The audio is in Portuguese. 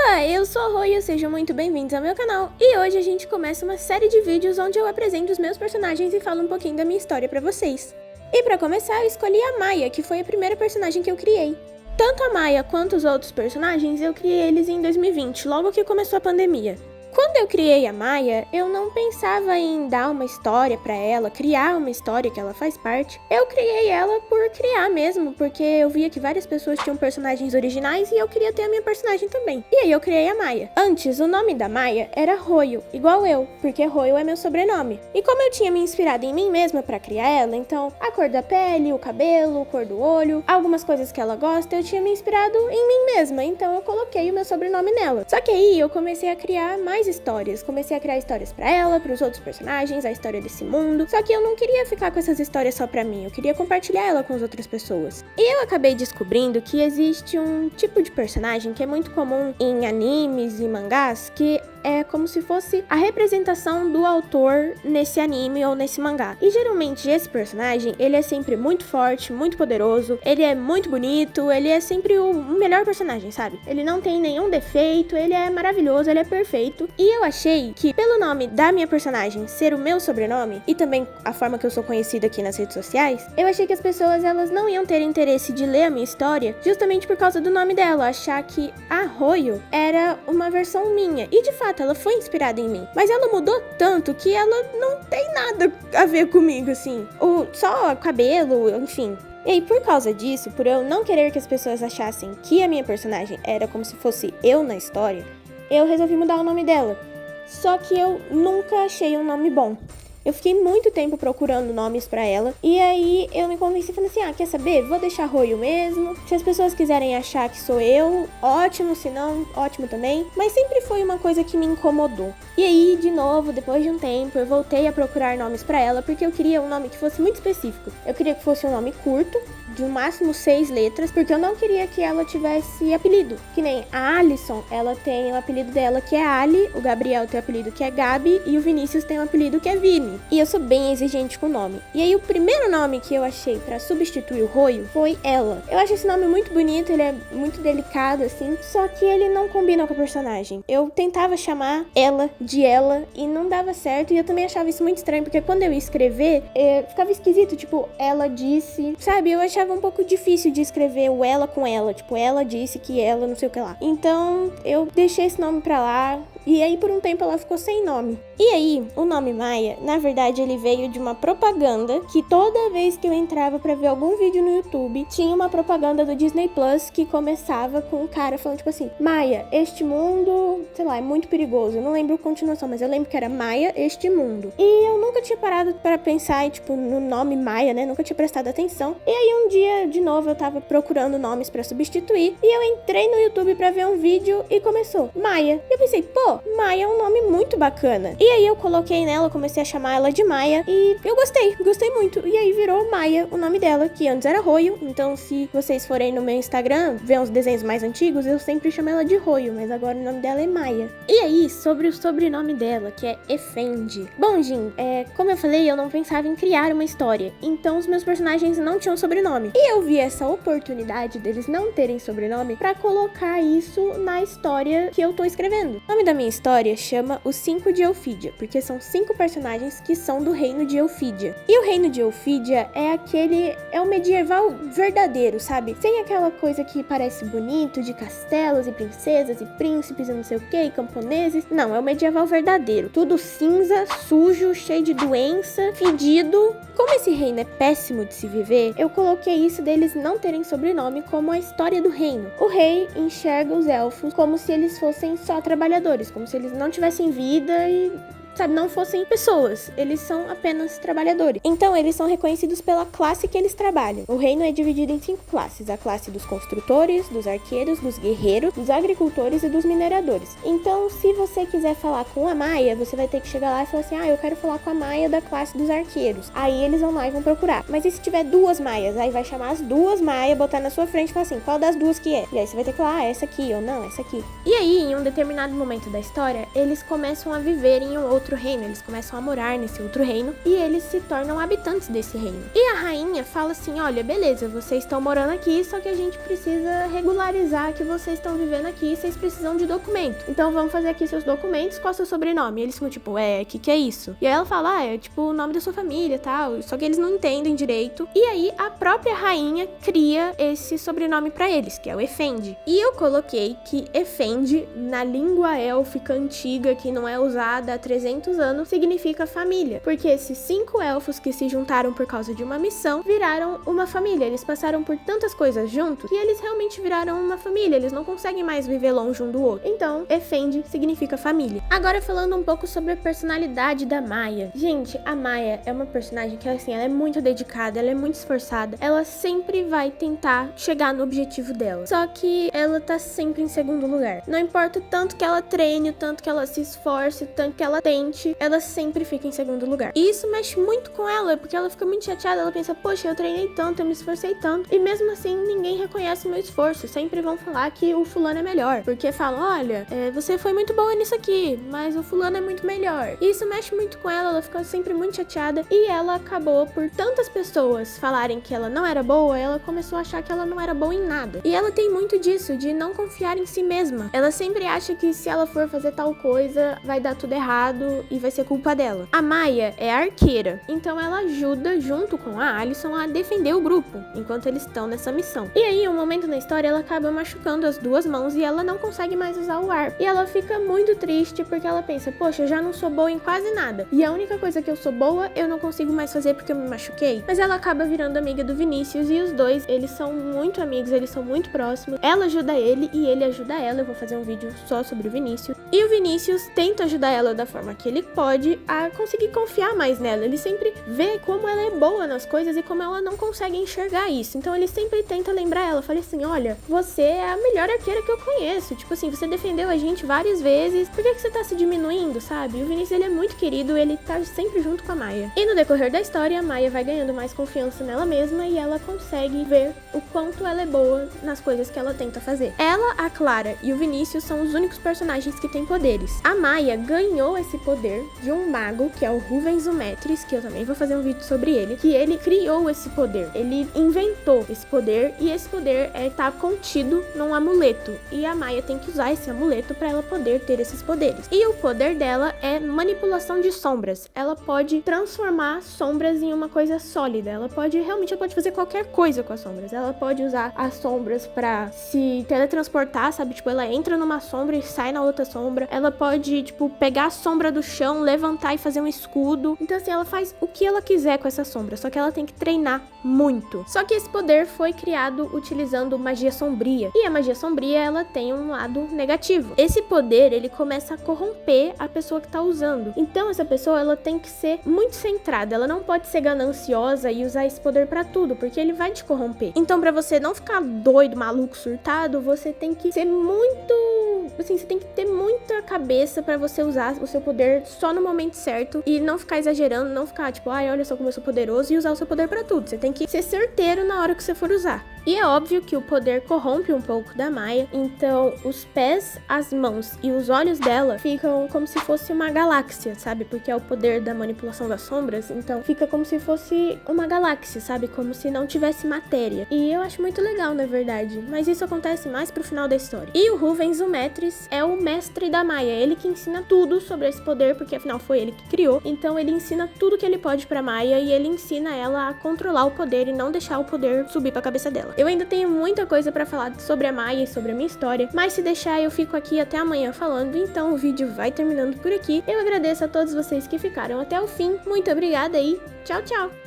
Olá, eu sou a Roya, sejam muito bem-vindos ao meu canal. E hoje a gente começa uma série de vídeos onde eu apresento os meus personagens e falo um pouquinho da minha história pra vocês. E pra começar, eu escolhi a Maia, que foi a primeira personagem que eu criei. Tanto a Maia quanto os outros personagens, eu criei eles em 2020, logo que começou a pandemia. Quando eu criei a Maia, eu não pensava em dar uma história pra ela, criar uma história que ela faz parte. Eu criei ela por criar mesmo, porque eu via que várias pessoas tinham personagens originais e eu queria ter a minha personagem também. E aí eu criei a Maia. Antes, o nome da Maia era Royo, igual eu, porque Royo é meu sobrenome. E como eu tinha me inspirado em mim mesma pra criar ela, então a cor da pele, o cabelo, a cor do olho, algumas coisas que ela gosta, eu tinha me inspirado em mim mesma, então eu coloquei o meu sobrenome nela. Só que aí eu comecei a criar mais histórias, comecei a criar histórias pra ela, pros outros personagens, a história desse mundo, só que eu não queria ficar com essas histórias só pra mim, eu queria compartilhar ela com as outras pessoas. E eu acabei descobrindo que existe um tipo de personagem que é muito comum em animes e mangás, que é como se fosse a representação do autor nesse anime ou nesse mangá. E geralmente esse personagem, ele é sempre muito forte, muito poderoso, ele é muito bonito, ele é sempre o melhor personagem, sabe? Ele não tem nenhum defeito, ele é maravilhoso, ele é perfeito. E eu achei que pelo nome da minha personagem ser o meu sobrenome, e também a forma que eu sou conhecida aqui nas redes sociais, eu achei que as pessoas elas não iam ter interesse de ler a minha história justamente por causa do nome dela, achar que a Royo era uma versão minha. E de fato, ela foi inspirada em mim, mas ela mudou tanto que ela não tem nada a ver comigo, assim. Só o cabelo, enfim. E aí, por causa disso, por eu não querer que as pessoas achassem que a minha personagem era como se fosse eu na história, eu resolvi mudar o nome dela. Só que eu nunca achei um nome bom. Eu fiquei muito tempo procurando nomes pra ela, e aí eu me convenci, falei assim, quer saber? Vou deixar Royo mesmo, se as pessoas quiserem achar que sou eu, ótimo, se não, ótimo também, mas sempre foi uma coisa que me incomodou. E aí, de novo, depois de um tempo, eu voltei a procurar nomes pra ela, porque eu queria um nome que fosse muito específico. Eu queria que fosse um nome curto, de no máximo 6 letras, porque eu não queria que ela tivesse apelido. Que nem a Alison, ela tem o apelido dela que é Ali, o Gabriel tem o apelido que é Gabi e o Vinícius tem o apelido que é Vini. E eu sou bem exigente com o nome. E aí o primeiro nome que eu achei pra substituir o Royo foi Ela. Eu acho esse nome muito bonito, ele é muito delicado assim, só que ele não combina com a personagem. Eu tentava chamar ela de Ela e não dava certo, e eu também achava isso muito estranho, porque quando eu ia escrever, ficava esquisito, tipo, ela disse, sabe? Eu achava um pouco difícil de escrever o ela com ela, tipo, ela disse que ela não sei o que lá. Então, eu deixei esse nome pra lá, e aí por um tempo ela ficou sem nome. E aí, o nome Maia, na verdade, ele veio de uma propaganda que toda vez que eu entrava pra ver algum vídeo no YouTube, tinha uma propaganda do Disney Plus que começava com um cara falando tipo assim, Maia, este mundo, sei lá, é muito perigoso. Eu não lembro a continuação, mas eu lembro que era Maia, este mundo. E eu nunca tinha parado pra pensar, tipo, no nome Maia, né? Nunca tinha prestado atenção. E aí um dia, de novo, eu tava procurando nomes pra substituir, e eu entrei no YouTube pra ver um vídeo e começou Maia. E eu pensei, pô, Maia é um nome muito bacana. E aí eu coloquei nela, comecei a chamar ela de Maia e eu gostei muito. E aí virou Maia o nome dela, que antes era Royo. Então se vocês forem no meu Instagram, ver uns desenhos mais antigos, eu sempre chamo ela de Royo, mas agora o nome dela é Maia. E aí, sobre o sobrenome dela, que é Effendi. Bom, Jim, como eu falei, eu não pensava em criar uma história, então os meus personagens não tinham sobrenome. E eu vi essa oportunidade deles não terem sobrenome pra colocar isso na história que eu tô escrevendo. O nome da minha história chama Os 5 de Elfídia, porque são 5 personagens que são do reino de Elfídia. E o reino de Elfídia é o medieval verdadeiro, sabe? Sem aquela coisa que parece bonito, de castelos e princesas e príncipes e não sei o que, e camponeses. Não, é o medieval verdadeiro. Tudo cinza, sujo, cheio de doença, fedido. Como esse reino é péssimo de se viver, eu coloquei isso deles não terem sobrenome como a história do reino. O rei enxerga os elfos como se eles fossem só trabalhadores, como se eles não tivessem vida e, sabe, não fossem pessoas, eles são apenas trabalhadores. Então eles são reconhecidos pela classe que eles trabalham. O reino é dividido em 5 classes, a classe dos construtores, dos arqueiros, dos guerreiros, dos agricultores e dos mineradores. Então se você quiser falar com a Maia, você vai ter que chegar lá e falar assim, eu quero falar com a Maia da classe dos arqueiros. Aí eles vão lá e vão procurar. Mas e se tiver 2 Maias? Aí vai chamar as 2 Maias, botar na sua frente e falar assim, qual das 2 que é? E aí você vai ter que falar, essa aqui ou não, essa aqui. E aí, em um determinado momento da história, eles começam a viver em um outro outro reino, eles começam a morar nesse outro reino e eles se tornam habitantes desse reino. E a rainha fala assim, olha, beleza, vocês estão morando aqui, só que a gente precisa regularizar que vocês estão vivendo aqui e vocês precisam de documento. Então vamos fazer aqui seus documentos, qual é o seu sobrenome? E eles ficam tipo, que é isso? E aí ela fala, é tipo o nome da sua família e tal, só que eles não entendem direito. E aí a própria rainha cria esse sobrenome pra eles, que é o Effendi. E eu coloquei que Effendi, na língua élfica antiga, que não é usada há 300 anos, significa família. Porque esses 5 elfos que se juntaram por causa de uma missão, viraram uma família. Eles passaram por tantas coisas juntos que eles realmente viraram uma família. Eles não conseguem mais viver longe um do outro. Então, Effendi significa família. Agora falando um pouco sobre a personalidade da Maya. Gente, a Maya é uma personagem que, assim, ela é muito dedicada, ela é muito esforçada. Ela sempre vai tentar chegar no objetivo dela. Só que ela tá sempre em segundo lugar. Não importa o tanto que ela treine, o tanto que ela se esforce, o tanto que ela tente, ela sempre fica em segundo lugar. E isso mexe muito com ela, porque ela fica muito chateada. Ela pensa, poxa, eu treinei tanto, eu me esforcei tanto. E mesmo assim, ninguém reconhece o meu esforço. Sempre vão falar que o fulano é melhor. Porque falam, olha, você foi muito boa nisso aqui, mas o fulano é muito melhor. E isso mexe muito com ela fica sempre muito chateada. E ela acabou, por tantas pessoas falarem que ela não era boa, ela começou a achar que ela não era boa em nada. E ela tem muito disso, de não confiar em si mesma. Ela sempre acha que se ela for fazer tal coisa, vai dar tudo errado e vai ser culpa dela. A Maya é arqueira, então ela ajuda, junto com a Alicent, a defender o grupo, enquanto eles estão nessa missão. E aí, um momento na história, ela acaba machucando as 2 mãos e ela não consegue mais usar o arco. E ela fica muito triste, porque ela pensa, poxa, eu já não sou boa em quase nada. E a única coisa que eu sou boa, eu não consigo mais fazer porque eu me machuquei. Mas ela acaba virando amiga do Vinícius e os dois, eles são muito amigos, eles são muito próximos. Ela ajuda ele e ele ajuda ela. Eu vou fazer um vídeo só sobre o Vinícius. E o Vinícius tenta ajudar ela da forma que ele pode a conseguir confiar mais nela. Ele sempre vê como ela é boa nas coisas e como ela não consegue enxergar isso. Então ele sempre tenta lembrar ela. Fala assim, olha, você é a melhor arqueira que eu conheço. Tipo assim, você defendeu a gente várias vezes. Por que você tá se diminuindo, sabe? E o Vinícius, ele é muito querido, ele tá sempre junto com a Maya. E no decorrer da história, a Maya vai ganhando mais confiança nela mesma e ela consegue ver o quanto ela é boa nas coisas que ela tenta fazer. Ela, a Clara e o Vinícius são os únicos personagens que têm poderes. A Maya ganhou esse poder de um mago, que é o Rubens Umetris, que eu também vou fazer um vídeo sobre ele, que ele criou esse poder. Ele inventou esse poder e esse poder tá contido num amuleto. E a Maya tem que usar esse amuleto para ela poder ter esses poderes. E o poder dela é manipulação de sombras. Ela pode transformar sombras em uma coisa sólida. Ela pode fazer qualquer coisa com as sombras. Ela pode usar as sombras pra se teletransportar, sabe? Tipo, ela entra numa sombra e sai na outra sombra. Ela pode, tipo, pegar a sombra do chão, levantar e fazer um escudo. Então, assim, ela faz o que ela quiser com essa sombra. Só que ela tem que treinar muito. Só que esse poder foi criado utilizando magia sombria. E a magia sombria, ela tem um lado negativo. Esse poder, ele começa a corromper a pessoa que tá usando. Então, essa pessoa, ela tem que ser muito centrada. Ela não pode ser gananciosa e usar esse poder pra tudo, porque ele vai te corromper. Então, pra você não ficar doido, maluco, surtado, você tem que ser muito... Assim, você tem que ter muita cabeça pra você usar o seu poder só no momento certo e não ficar exagerando, não ficar tipo, ai, olha só como eu sou poderoso e usar o seu poder pra tudo. Você tem que ser certeiro na hora que você for usar. E é óbvio que o poder corrompe um pouco da Maya, então os pés, as mãos e os olhos dela ficam como se fosse uma galáxia, sabe? Porque é o poder da manipulação das sombras, então fica como se fosse uma galáxia, sabe? Como se não tivesse matéria. E eu acho muito legal, na verdade, mas isso acontece mais pro final da história. E o Rubens Umetris é o mestre da Maya, ele que ensina tudo sobre esse poder, porque afinal foi ele que criou, então ele ensina tudo que ele pode pra Maya e ele ensina ela a controlar o poder e não deixar o poder subir pra cabeça dela. Eu ainda tenho muita coisa pra falar sobre a Maya e sobre a minha história, mas se deixar eu fico aqui até amanhã falando, então o vídeo vai terminando por aqui. Eu agradeço a todos vocês que ficaram até o fim, muito obrigada e tchau, tchau!